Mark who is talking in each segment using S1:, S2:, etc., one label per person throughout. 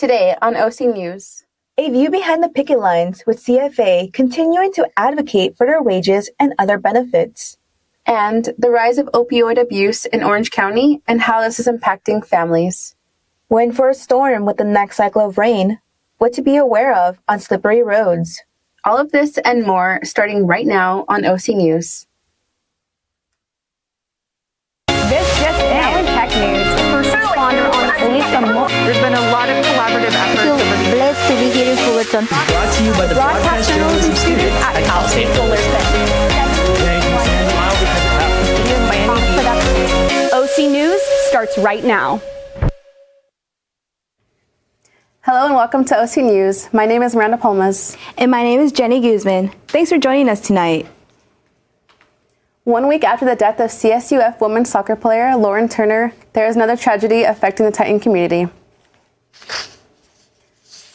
S1: Today on OC News.
S2: A view behind the picket lines with CFA continuing to advocate for their wages and other benefits.
S1: And the rise of opioid abuse in Orange County and how this is impacting families.
S2: We're in for a storm with the next cycle of rain. What to be aware of on slippery roads.
S1: All of this and more starting right now on OC News.
S3: This just in tech news. First responder on police.
S4: There's been a lot of collaborative efforts.
S5: Blessed to be here in Fullerton.
S6: Brought to you by the broadcast journalism students
S3: at Cal State Fullerton. OC News starts right now.
S1: Hello and welcome to OC News. My name is Miranda Palmas.
S2: And my name is Jenny Guzman. Thanks for joining us tonight.
S1: 1 week after the death of CSUF women's soccer player Lauren Turner, there is another tragedy affecting the Titan community.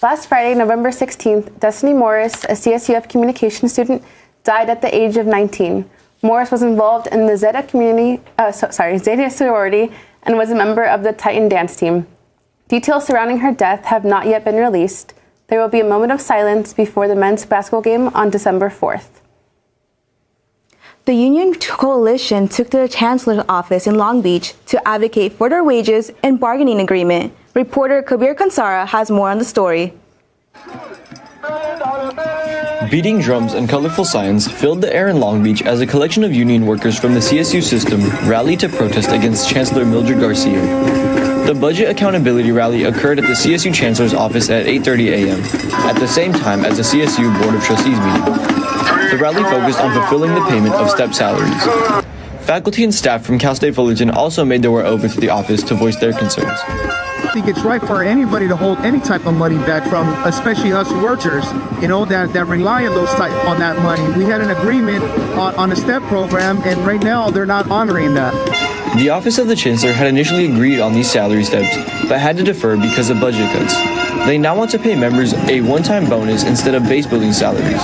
S1: Last Friday, November 16th, Destiny Morris, a CSUF communication student, died at the age of 19. Morris was involved in the Zeta sorority and was a member of the Titan dance team. Details surrounding her death have not yet been released. There will be a moment of silence before the men's basketball game on December 4th.
S2: The Union Coalition took to the Chancellor's office in Long Beach to advocate for their wages and bargaining agreement. Reporter Kabir Kansara has more on the story.
S7: Beating drums and colorful signs filled the air in Long Beach as a collection of union workers from the CSU system rallied to protest against Chancellor Mildred Garcia. The Budget Accountability Rally occurred at the CSU Chancellor's office at 8:30 a.m., at the same time as the CSU Board of Trustees meeting. The rally focused on fulfilling the payment of step salaries. Faculty and staff from Cal State Fullerton also made their way over to the office to voice their concerns.
S8: I think it's right for anybody to hold any type of money back from, especially us workers, that rely on that money. We had an agreement on a STEP program, and right now they're not honoring that.
S7: The Office of the Chancellor had initially agreed on these salary steps, but had to defer because of budget cuts. They now want to pay members a one-time bonus instead of base building salaries.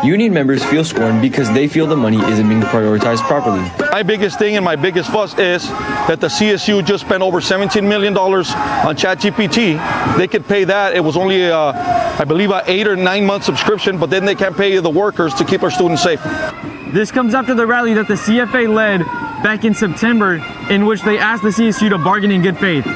S7: Union members feel scorned because they feel the money isn't being prioritized properly.
S9: My biggest thing and my biggest fuss is that the CSU just spent over $17 million on ChatGPT. They could pay that. It was only, I believe, an 8 or 9 month subscription, but then they can't pay the workers to keep our students safe.
S4: This comes after the rally that the CFA led back in September, in which they asked the CSU to bargain in good faith.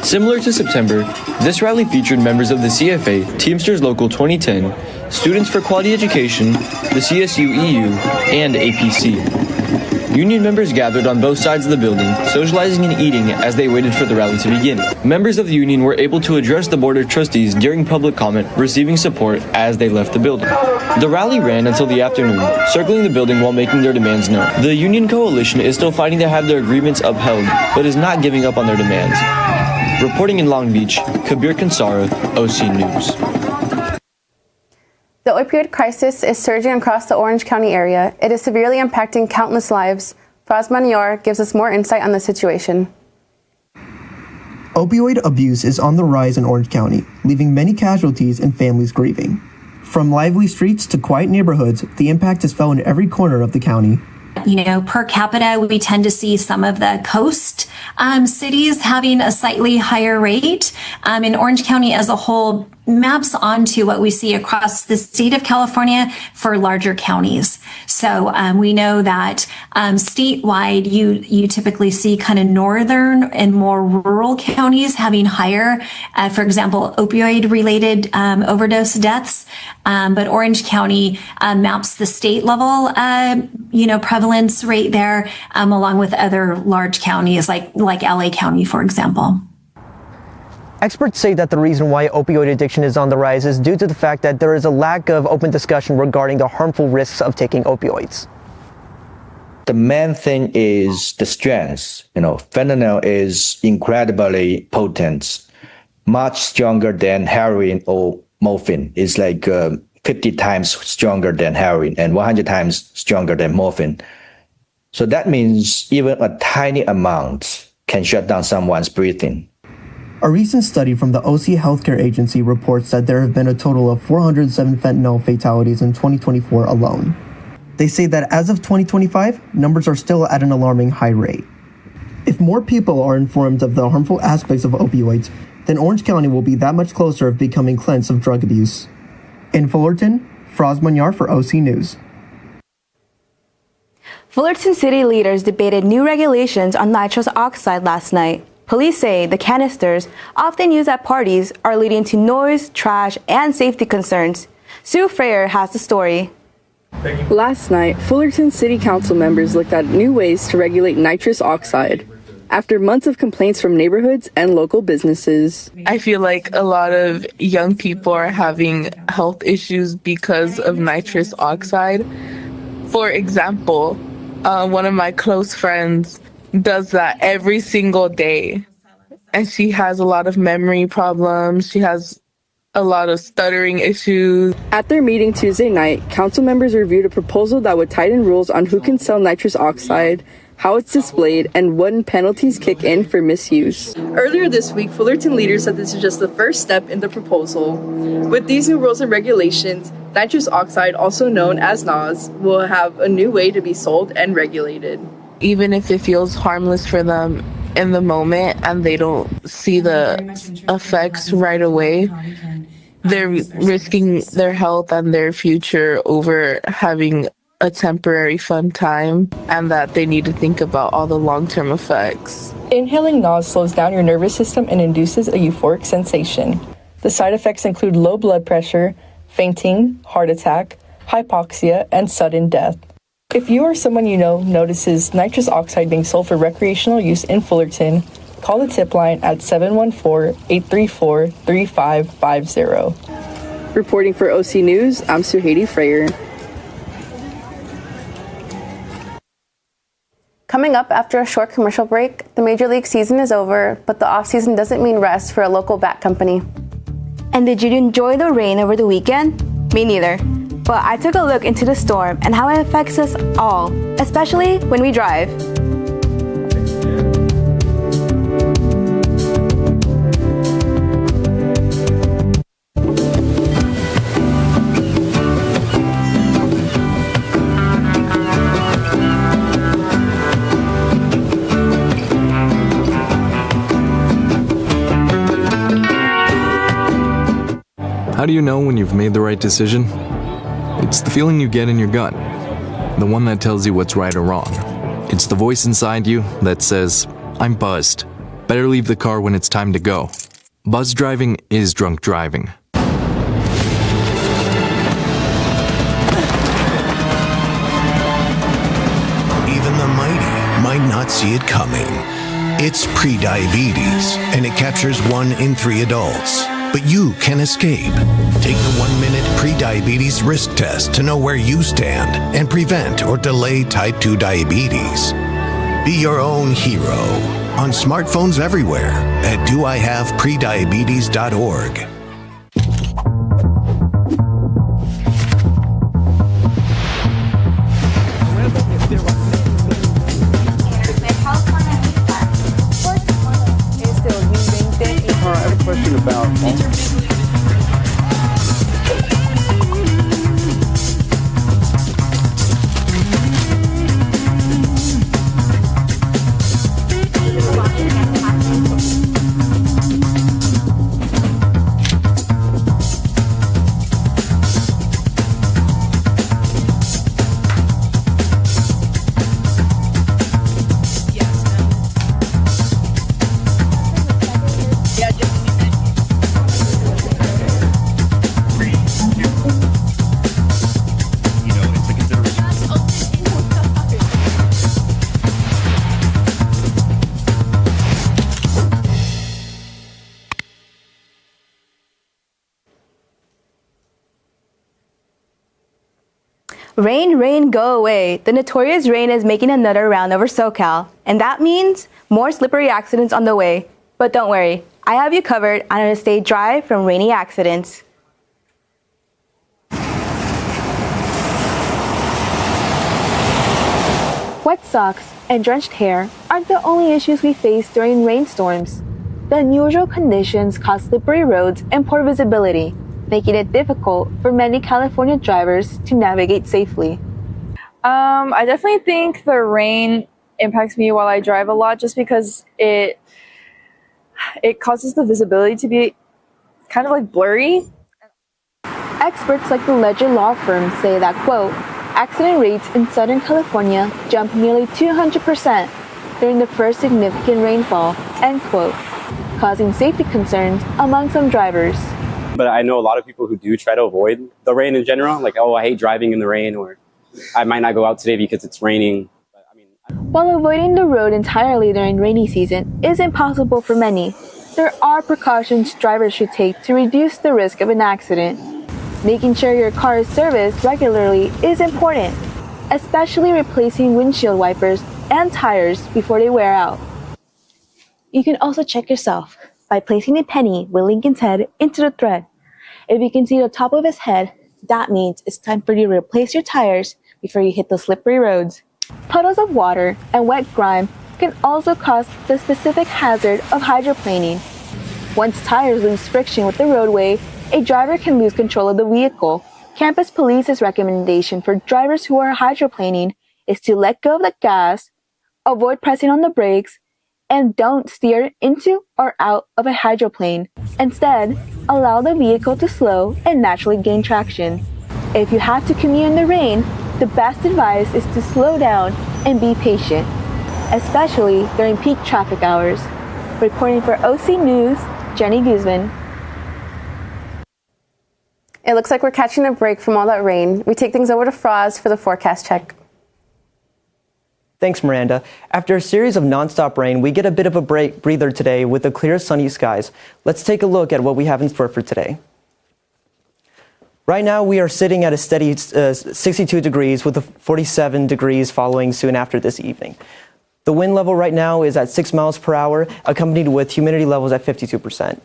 S7: Similar to September, this rally featured members of the CFA, Teamsters Local 2010, Students for Quality Education, the CSU EU, and APC. Union members gathered on both sides of the building, socializing and eating as they waited for the rally to begin. Members of the union were able to address the Board of Trustees during public comment, receiving support as they left the building. The rally ran until the afternoon, circling the building while making their demands known. The Union Coalition is still fighting to have their agreements upheld, but is not giving up on their demands. Reporting in Long Beach, Kabir Kansara, OC News.
S1: The opioid crisis is surging across the Orange County area. It is severely impacting countless lives. Faz Manior gives us more insight on the situation.
S10: Opioid abuse is on the rise in Orange County, leaving many casualties and families grieving. From lively streets to quiet neighborhoods, the impact is felt in every corner of the county.
S11: Per capita, we tend to see some of the coast cities having a slightly higher rate. In Orange County as a whole, maps onto what we see across the state of California for larger counties. So we know that statewide, you typically see kind of northern and more rural counties having higher, for example, opioid-related overdose deaths. But Orange County maps the state level, prevalence rate there, along with other large counties like LA County, for example.
S12: Experts say that the reason why opioid addiction is on the rise is due to the fact that there is a lack of open discussion regarding the harmful risks of taking opioids.
S13: The main thing is the strength. Fentanyl is incredibly potent, much stronger than heroin or morphine. It's like 50 times stronger than heroin and 100 times stronger than morphine. So that means even a tiny amount can shut down someone's breathing.
S10: A recent study from the OC Healthcare Agency reports that there have been a total of 407 fentanyl fatalities in 2024 alone. They say that as of 2025, numbers are still at an alarming high rate. If more people are informed of the harmful aspects of opioids, then Orange County will be that much closer of becoming cleansed of drug abuse. In Fullerton, Fraz Manyar for OC News.
S2: Fullerton city leaders debated new regulations on nitrous oxide last night. Police say the canisters, often used at parties, are leading to noise, trash, and safety concerns. Sue Freyer has the story.
S14: Last night, Fullerton City Council members looked at new ways to regulate nitrous oxide. After months of complaints from neighborhoods and local businesses.
S15: I feel like a lot of young people are having health issues because of nitrous oxide. For example, one of my close friends does that every single day, and she has a lot of memory problems. She has a lot of stuttering issues.
S14: At their meeting Tuesday night, council members reviewed a proposal that would tighten rules on who can sell nitrous oxide, how it's displayed, and when penalties kick in for misuse. Earlier this week, Fullerton leaders said this is just the first step in the proposal. With these new rules and regulations, nitrous oxide, also known as NOS, will have a new way to be sold and regulated.
S15: Even if it feels harmless for them in the moment and they don't see the effects right away, they're risking their health and their future over having a temporary fun time, and that they need to think about all the long-term effects.
S14: Inhaling NOS slows down your nervous system and induces a euphoric sensation. The side effects include low blood pressure, fainting, heart attack, hypoxia, and sudden death. If you or someone you know notices nitrous oxide being sold for recreational use in Fullerton, call the tip line at 714-834-3550. Reporting for OC News, I'm Suhaidi Freyer.
S1: Coming up after a short commercial break, the Major League season is over, but the off-season doesn't mean rest for a local bat company.
S2: And did you enjoy the rain over the weekend? Me neither. But I took a look into the storm and how it affects us all, especially when we drive.
S16: How do you know when you've made the right decision? It's the feeling you get in your gut, the one that tells you what's right or wrong. It's the voice inside you that says, I'm buzzed. Better leave the car when it's time to go. Buzz driving is drunk driving.
S17: Even the mighty might not see it coming. It's prediabetes, and it captures 1 in 3 adults. But you can escape. Take the 1-minute prediabetes risk test to know where you stand and prevent or delay type 2 diabetes. Be your own hero on smartphones everywhere at doihaveprediabetes.org.
S18: I have a question about
S2: Rain, rain, go away. The notorious rain is making another round over SoCal, and that means more slippery accidents on the way. But don't worry, I have you covered on how to stay dry from rainy accidents.
S19: Wet socks and drenched hair aren't the only issues we face during rainstorms. The unusual conditions cause slippery roads and poor visibility, making it difficult for many California drivers to navigate safely.
S20: I definitely think the rain impacts me while I drive a lot, just because it it causes the visibility to be kind of like blurry.
S19: Experts like the Ledger law firm say that, quote, accident rates in Southern California jumped nearly 200% during the first significant rainfall, end quote, causing safety concerns among some drivers.
S21: But I know a lot of people who do try to avoid the rain in general, like, oh, I hate driving in the rain, or I might not go out today because it's raining.
S19: While avoiding the road entirely during rainy season is impossible for many, there are precautions drivers should take to reduce the risk of an accident. Making sure your car is serviced regularly is important, especially replacing windshield wipers and tires before they wear out. You can also check yourself by placing a penny with Lincoln's head into the thread. If you can see the top of his head, that means it's time for you to replace your tires before you hit the slippery roads. Puddles of water and wet grime can also cause the specific hazard of hydroplaning. Once tires lose friction with the roadway, a driver can lose control of the vehicle. Campus Police's recommendation for drivers who are hydroplaning is to let go of the gas, avoid pressing on the brakes, and don't steer into or out of a hydroplane. Instead, allow the vehicle to slow and naturally gain traction. If you have to commute in the rain, the best advice is to slow down and be patient, especially during peak traffic hours. Reporting for OC News, Jenny Guzman.
S1: It looks like we're catching a break from all that rain. We take things over to Froz for the forecast check.
S12: Thanks, Miranda. After a series of nonstop rain, we get a bit of a breather today with the clear sunny skies. Let's take a look at what we have in store for today. Right now, we are sitting at a steady 62 degrees with a 47 degrees following soon after this evening. The wind level right now is at 6 miles per hour, accompanied with humidity levels at 52%.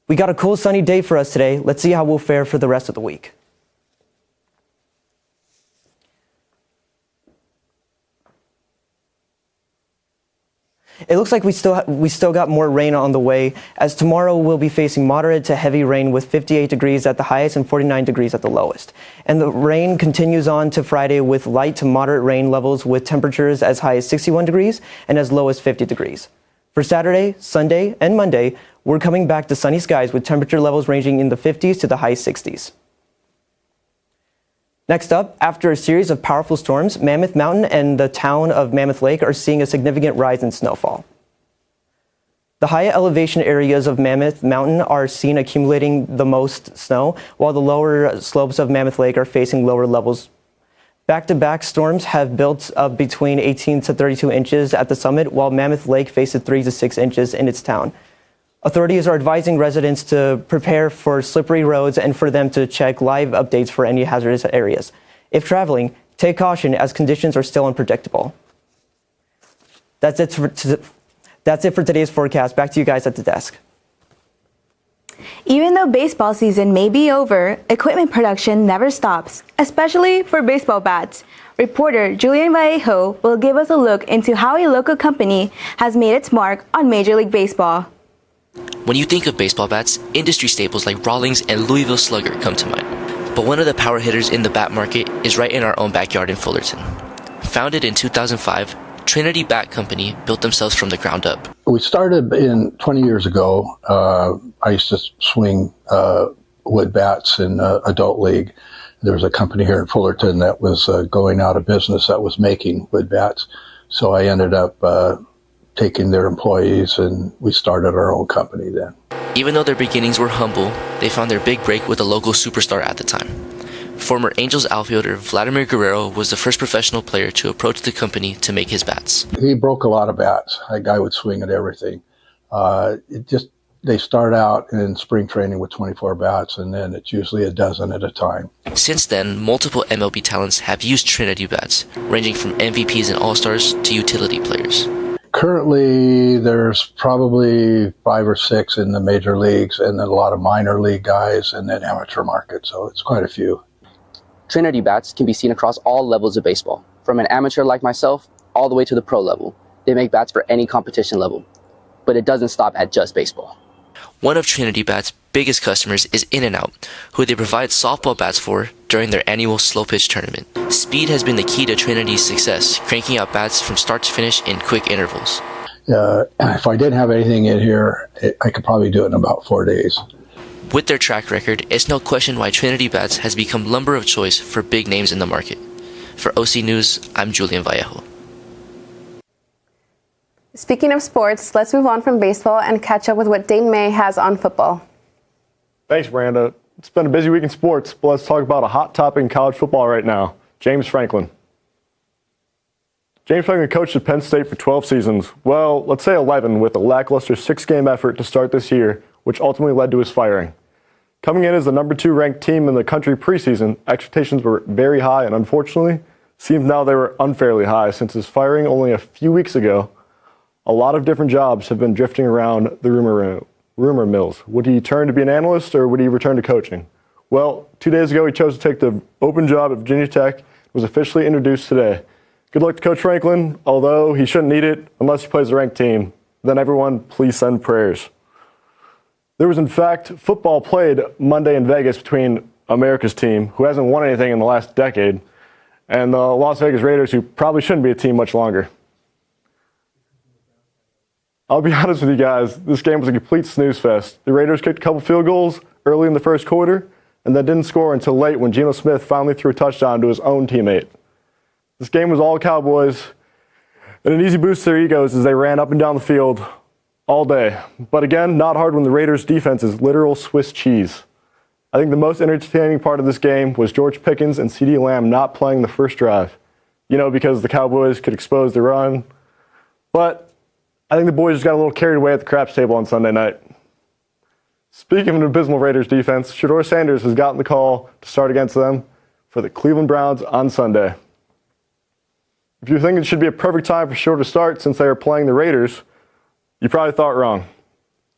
S12: We got a cool sunny day for us today. Let's see how we'll fare for the rest of the week. It looks like we still got more rain on the way, as tomorrow we'll be facing moderate to heavy rain with 58 degrees at the highest and 49 degrees at the lowest. And the rain continues on to Friday with light to moderate rain levels with temperatures as high as 61 degrees and as low as 50 degrees. For Saturday, Sunday, and Monday, we're coming back to sunny skies with temperature levels ranging in the 50s to the high 60s. Next up, after a series of powerful storms, Mammoth Mountain and the town of Mammoth Lake are seeing a significant rise in snowfall. The high elevation areas of Mammoth Mountain are seen accumulating the most snow, while the lower slopes of Mammoth Lake are facing lower levels. Back-to-back storms have built up between 18 to 32 inches at the summit, while Mammoth Lake faces 3 to 6 inches in its town. Authorities are advising residents to prepare for slippery roads and for them to check live updates for any hazardous areas. If traveling, take caution as conditions are still unpredictable. That's it for today's forecast. Back to you guys at the desk.
S2: Even though baseball season may be over, equipment production never stops, especially for baseball bats. Reporter Julian Vallejo will give us a look into how a local company has made its mark on Major League Baseball.
S22: When you think of baseball bats, industry staples like Rawlings and Louisville Slugger come to mind. But one of the power hitters in the bat market is right in our own backyard in Fullerton. Founded in 2005, Trinity Bat Company built themselves from the ground up.
S23: We started 20 years ago. I used to swing wood bats in adult league. There was a company here in Fullerton that was going out of business that was making wood bats. So I ended up taking their employees, and we started our own company then.
S22: Even though their beginnings were humble, they found their big break with a local superstar at the time. Former Angels outfielder Vladimir Guerrero was the first professional player to approach the company to make his bats.
S23: He broke a lot of bats. That guy would swing at everything. They start out in spring training with 24 bats, and then it's usually a dozen at a time.
S22: Since then, multiple MLB talents have used Trinity bats, ranging from MVPs and All-Stars to utility players.
S23: Currently, there's probably 5 or 6 in the major leagues, and then a lot of minor league guys, and then amateur market, so it's quite a few.
S24: Trinity bats can be seen across all levels of baseball, from an amateur like myself all the way to the pro level. They make bats for any competition level, but it doesn't stop at just baseball.
S22: One of Trinity Bat's biggest customers is In-N-Out, who they provide softball bats for during their annual slow pitch tournament. Speed has been the key to Trinity's success, cranking out bats from start to finish in quick intervals.
S23: If I didn't have anything in here, I could probably do it in about 4 days.
S22: With their track record, it's no question why Trinity Bats has become lumber of choice for big names in the market. For OC News, I'm Julian Vallejo.
S1: Speaking of sports, let's move on from baseball and catch up with what Dane May has on football.
S3: Thanks, Miranda. It's been a busy week in sports, but let's talk about a hot topic in college football right now, James Franklin. James Franklin coached at Penn State for 12 seasons. Well, let's say 11, with a lackluster 6-game effort to start this year, which ultimately led to his firing. Coming in as the number 2 ranked team in the country preseason, expectations were very high, and unfortunately, seems now they were unfairly high since his firing only a few weeks ago. A lot of different jobs have been drifting around the rumor mills. Would he turn to be an analyst, or would he return to coaching? Well, 2 days ago, he chose to take the open job at Virginia Tech, was officially introduced today. Good luck to Coach Franklin, although he shouldn't need it unless he plays a ranked team. Then everyone, please send prayers. There was, in fact, football played Monday in Vegas between America's team, who hasn't won anything in the last decade, and the Las Vegas Raiders, who probably shouldn't be a team much longer. I'll be honest with you guys, this game was a complete snooze fest. The Raiders kicked a couple field goals early in the first quarter, and then didn't score until late when Geno Smith finally threw a touchdown to his own teammate. This game was all Cowboys, and an easy boost to their egos as they ran up and down the field all day. But again, not hard when the Raiders' defense is literal Swiss cheese. I think the most entertaining part of this game was George Pickens and CeeDee Lamb not playing the first drive. You know, because the Cowboys could expose the run. But I think the boys just got a little carried away at the craps table on Sunday night. Speaking of an abysmal Raiders defense, Shedeur Sanders has gotten the call to start against them for the Cleveland Browns on Sunday. If you think it should be a perfect time for Shedeur to start since they are playing the Raiders, you probably thought wrong.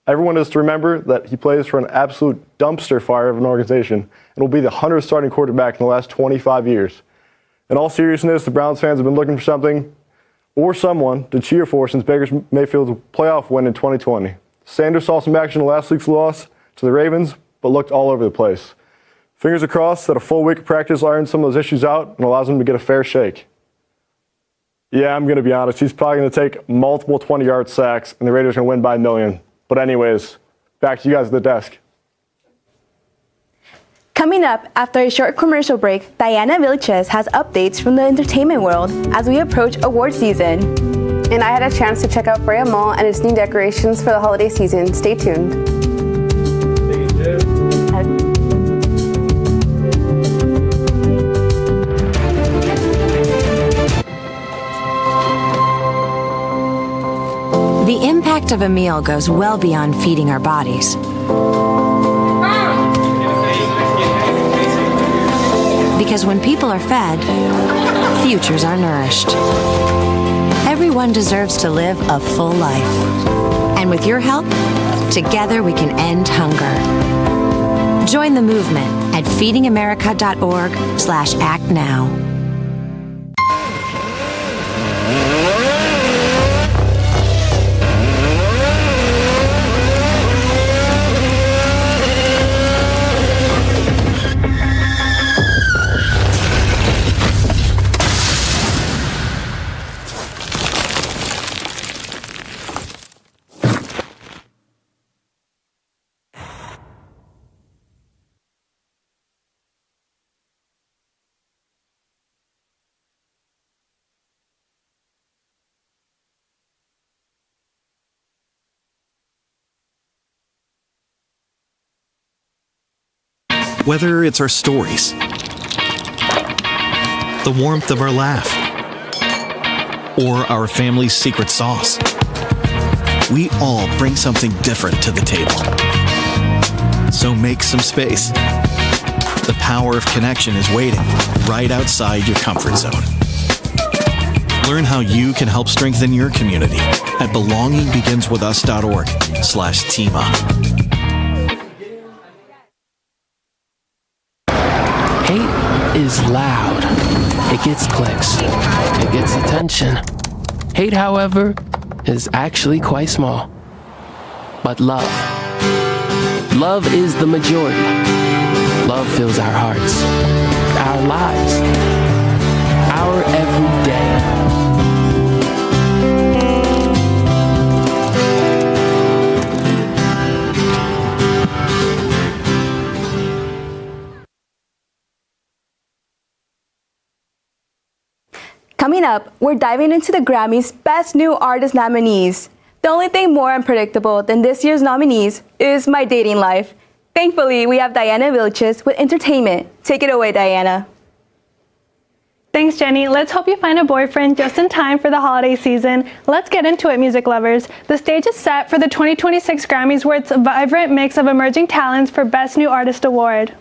S3: Everyone is to remember that he plays for an absolute dumpster fire of an organization and will be the 100th starting quarterback in the last 25 years. In all seriousness, the Browns fans have been looking for something or someone to cheer for since Baker Mayfield's playoff win in 2020. Sanders saw some action in last week's loss to the Ravens, but looked all over the place. Fingers are crossed that a full week of practice irons some of those issues out and allows him to get a fair shake. Yeah, I'm going to be honest. He's probably going to take multiple 20-yard sacks, and the Raiders are going to win by a million. But anyways, back to you guys at the desk.
S2: Coming up, after a short commercial break, Diana Vilches has updates from the entertainment world as we approach award season.
S1: And I had a chance to check out Brea Mall and its new decorations for the holiday season. Stay tuned.
S5: The impact of a meal goes well beyond feeding our bodies. Because when people are fed, futures are nourished. Everyone deserves to live a full life. And with your help, together we can end hunger. Join the movement at feedingamerica.org/act now.
S6: Whether it's our stories, the warmth of our laugh, or our family's secret sauce, we all bring something different to the table. So make some space. The power of connection is waiting right outside your comfort zone. Learn how you can help strengthen your community at belongingbeginswithus.org/teamup.
S8: Hate is loud. It gets clicks. It gets attention. Hate, however, is actually quite small. But love is the majority. Love fills our hearts, our lives, our every day.
S2: up, we're diving into the Grammys' Best New Artist nominees. The only thing more unpredictable than this year's nominees is my dating life. Thankfully, we have Diana Vilches with entertainment. Take it away, Diana.
S4: Thanks, Jenny. Let's hope you find a boyfriend just in time for the holiday season. Let's get into it, music lovers. The stage is set for the 2026 Grammys, where it's a vibrant mix of emerging talents for Best New Artist Award.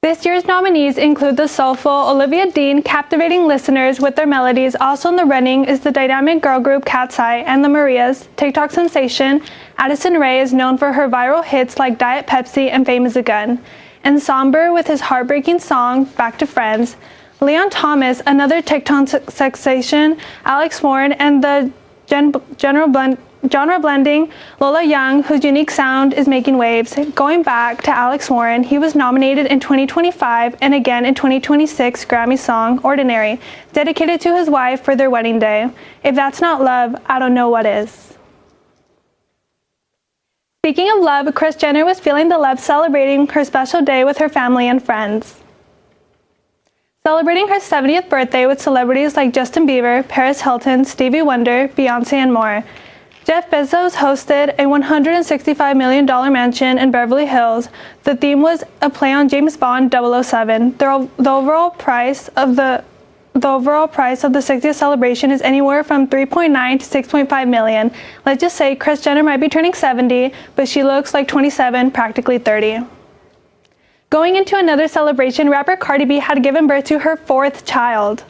S4: This year's nominees include the soulful Olivia Dean, captivating listeners with their melodies. Also in the running is the dynamic girl group Cat's Eye and the Marias. TikTok sensation Addison Rae is known for her viral hits like Diet Pepsi and Fame is a Gun. And somber with his heartbreaking song Back to Friends. Leon Thomas, another TikTok sensation, Alex Warren, and the genre blending Lola Young, whose unique sound is making waves. Going back to Alex Warren, he was nominated in 2025 and again in 2026 Grammy song Ordinary, dedicated to his wife for their wedding day. If that's not love, I don't know what is. Speaking of love, Kris Jenner was feeling the love celebrating her special day with her family and friends. Celebrating her 70th birthday with celebrities like Justin Bieber, Paris Hilton, Stevie Wonder, Beyonce, and more. Jeff Bezos hosted a $165 million mansion in Beverly Hills. The theme was a play on James Bond 007. The overall price of the 60th celebration is anywhere from $3.9 to $6.5 million. Let's just say Kris Jenner might be turning 70, but she looks like 27, practically 30. Going into another celebration, rapper Cardi B had given birth to her 4th child.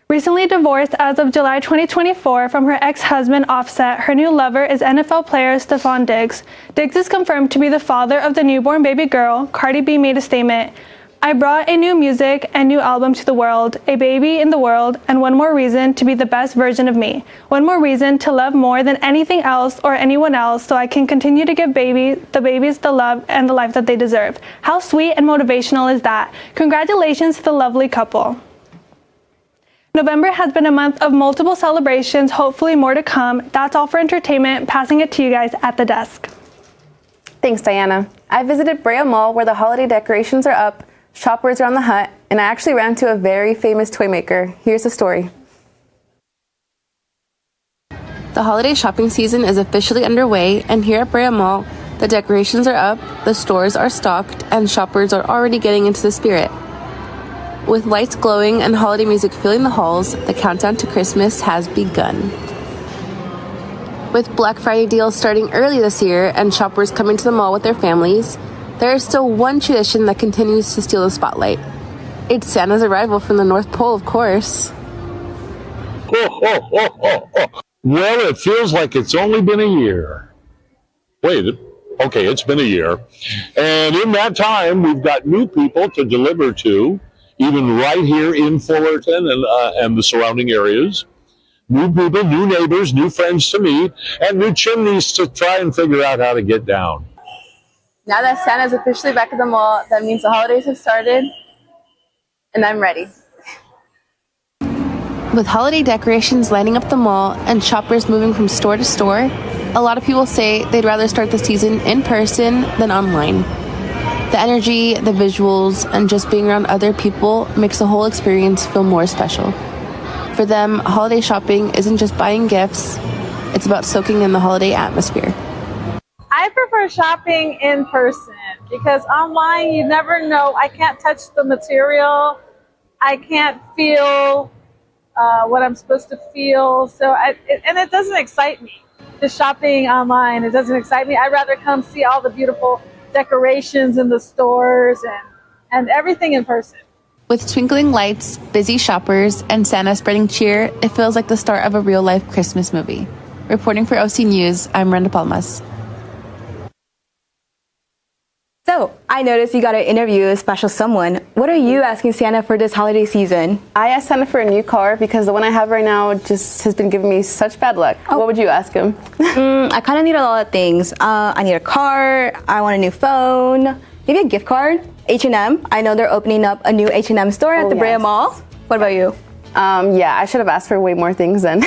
S4: Recently divorced as of July 2024 from her ex-husband Offset, her new lover is NFL player Stephon Diggs. Diggs is confirmed to be the father of the newborn baby girl. Cardi B made a statement. I brought a new music and new album to the world, a baby in the world, and one more reason to be the best version of me. One more reason to love more than anything else or anyone else so I can continue to give the babies the love and the life that they deserve. How sweet and motivational is that? Congratulations to the lovely couple. November has been a month of multiple celebrations, hopefully more to come. That's all for entertainment. Passing it to you guys at the desk.
S1: Thanks, Diana. I visited Brea Mall where the holiday decorations are up, shoppers are on the hunt, and I actually ran into a very famous toy maker. Here's the story. The holiday shopping season is officially underway, and here at Brea Mall, the decorations are up, the stores are stocked, and shoppers are already getting into the spirit. With lights glowing and holiday music filling the halls, the countdown to Christmas has begun. With Black Friday deals starting early this year and shoppers coming to the mall with their families, there is still one tradition that continues to steal the spotlight. It's Santa's arrival from the North Pole, of course.
S7: Well, it feels like it's only been a year. Wait, okay, it's been a year. And in that time, we've got new people to deliver to, even right here in Fullerton and the surrounding areas. New people, new neighbors, new friends to meet, and new chimneys to try and figure out how to get down.
S1: Now that Santa's officially back at the mall, that means the holidays have started, and I'm ready. With holiday decorations lining up the mall and shoppers moving from store to store, a lot of people say they'd rather start the season in person than online. The energy, the visuals, and just being around other people makes the whole experience feel more special. For them, holiday shopping isn't just buying gifts, it's about soaking in the holiday atmosphere.
S9: I prefer shopping in person because online you never know. I can't touch the material. I can't feel what I'm supposed to feel. And it doesn't excite me. Just shopping online, it doesn't excite me. I'd rather come see all the beautiful decorations in the stores and everything in person.
S1: With twinkling lights, busy shoppers, and Santa spreading cheer, it feels like the start of a real-life Christmas movie. Reporting for OC News, I'm Brenda Palmas.
S2: So, I noticed you got to interview a special someone. What are you asking Santa for this holiday season?
S1: I asked Santa for a new car because the one I have right now just has been giving me such bad luck. Oh. What would you ask him?
S2: I kind of need a lot of things. I need a car, I want a new phone, maybe a gift card, H&M. I know they're opening up a new H&M store at the Brea Mall. What about you?
S1: Yeah, I should have asked for way more things then.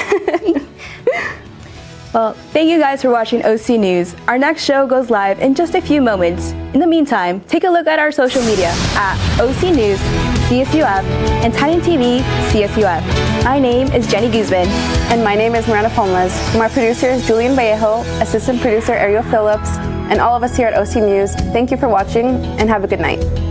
S2: Well, thank you guys for watching OC News. Our next show goes live in just a few moments. In the meantime, take a look at our social media at OC News. See CSUF, and Titan TV, CSUF. My name is Jenny Guzman.
S10: And my name is Miranda Pomas. My producer is Julian Vallejo, assistant producer Ariel Phillips, and all of us here at OC News, thank you for watching and have a good night.